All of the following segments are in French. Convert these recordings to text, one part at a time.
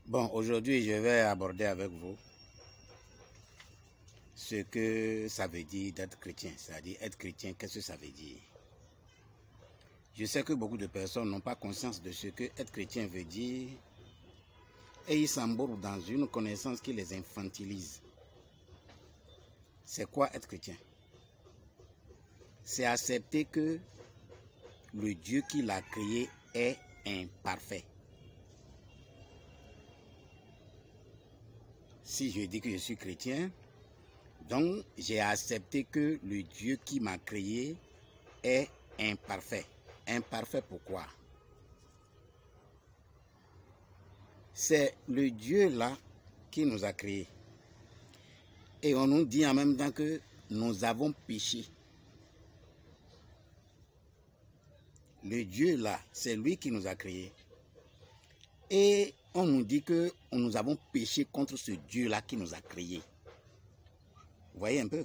Bon, aujourd'hui, je vais aborder avec vous ce que ça veut dire d'être chrétien. C'est-à-dire, être chrétien, qu'est-ce que ça veut dire? Je sais que beaucoup de personnes n'ont pas conscience de ce que être chrétien veut dire et ils s'embourbent dans une connaissance qui les infantilise. C'est quoi être chrétien? C'est accepter que le Dieu qui l'a créé est imparfait. Si je dis que je suis chrétien, donc j'ai accepté que le Dieu qui m'a créé est imparfait. Imparfait pourquoi? C'est le Dieu là qui nous a créés. Et on nous dit en même temps que nous avons péché. Le Dieu là, c'est lui qui nous a créés. Et on nous dit que nous avons péché contre ce Dieu là qui nous a créés. Vous voyez un peu?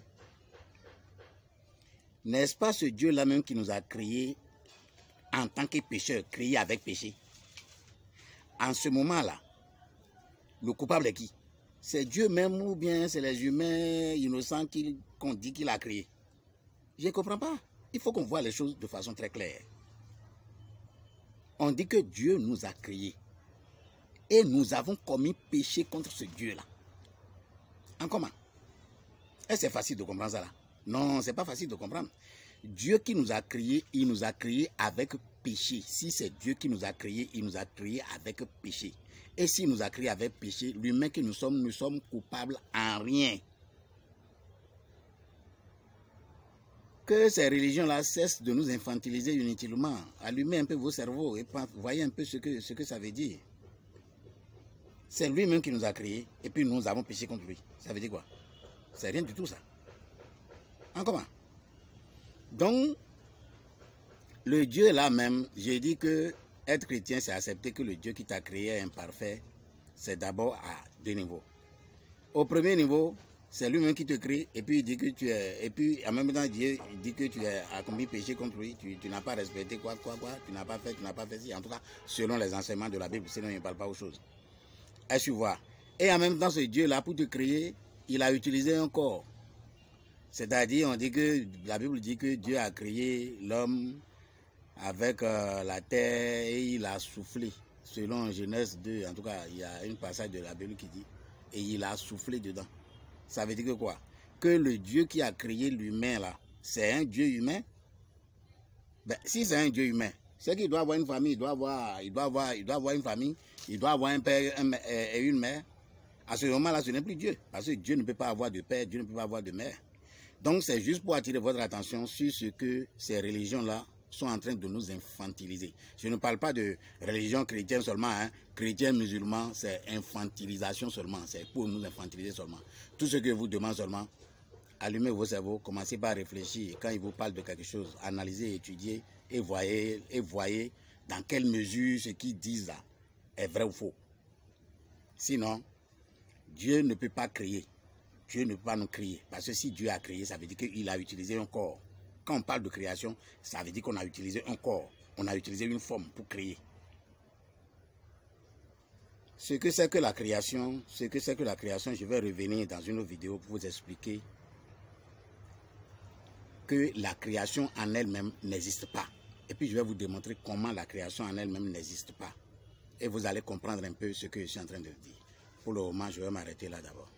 N'est-ce pas ce Dieu là même qui nous a créés en tant que pécheurs, créés avec péché? En ce moment-là, le coupable est qui? C'est Dieu même ou bien c'est les humains innocents qu'on dit qu'il a créés? Je ne comprends pas. Il faut qu'on voit les choses de façon très claire. On dit que Dieu nous a créés. Et nous avons commis péché contre ce Dieu-là. En comment? Est-ce que c'est facile de comprendre ça là? Non, ce n'est pas facile de comprendre. Dieu qui nous a créés, il nous a créés avec péché. Si c'est Dieu qui nous a créés, il nous a créés avec péché. Et s'il nous a créés avec péché, l'humain que nous sommes coupables en rien. Que ces religions-là cessent de nous infantiliser inutilement. Allumez un peu vos cerveaux et voyez un peu ce que ça veut dire. C'est lui-même qui nous a créés et puis nous avons péché contre lui. Ça veut dire quoi? C'est rien du tout ça. En comment? Donc, le Dieu là même, j'ai dit que être chrétien, c'est accepter que le Dieu qui t'a créé est imparfait. C'est d'abord à deux niveaux. Au premier niveau, c'est lui-même qui te crée et puis il dit que tu es. Et puis en même temps, Dieu dit que tu as commis péché contre lui, tu n'as pas respecté quoi, tu n'as pas fait ci. En tout cas, selon les enseignements de la Bible, sinon il ne parle pas aux choses. Est-ce que tu vois? Et en même temps, ce Dieu-là, pour te créer, il a utilisé un corps. C'est-à-dire, on dit que la Bible dit que Dieu a créé l'homme avec la terre et il a soufflé. Selon Genèse 2, en tout cas, il y a une passage de la Bible qui dit et il a soufflé dedans. Ça veut dire que quoi? Que le Dieu qui a créé l'humain là, c'est un Dieu humain. Ben, si c'est un Dieu humain, c'est qu'il doit avoir une famille, il doit avoir une famille, il doit avoir un père et une mère. À ce moment-là, ce n'est plus Dieu. Parce que Dieu ne peut pas avoir de père, Dieu ne peut pas avoir de mère. Donc, c'est juste pour attirer votre attention sur ce que ces religions-là sont en train de nous infantiliser. Je ne parle pas de religion chrétienne seulement, hein. Chrétien, musulman, c'est infantilisation seulement. C'est pour nous infantiliser seulement. Tout ce que je vous demande seulement, allumez vos cerveaux, commencez par réfléchir. Quand il vous parle de quelque chose, analysez, étudiez et voyez dans quelle mesure ce qu'ils disent là est vrai ou faux. Sinon, Dieu ne peut pas créer. Dieu ne peut pas nous créer. Parce que si Dieu a créé, ça veut dire qu'il a utilisé un corps. Quand on parle de création, ça veut dire qu'on a utilisé un corps. On a utilisé une forme pour créer. Ce que c'est que la création, je vais revenir dans une autre vidéo pour vous expliquer que la création en elle-même n'existe pas. Et puis je vais vous démontrer comment la création en elle-même n'existe pas. Et vous allez comprendre un peu ce que je suis en train de dire. Pour le moment, je vais m'arrêter là d'abord.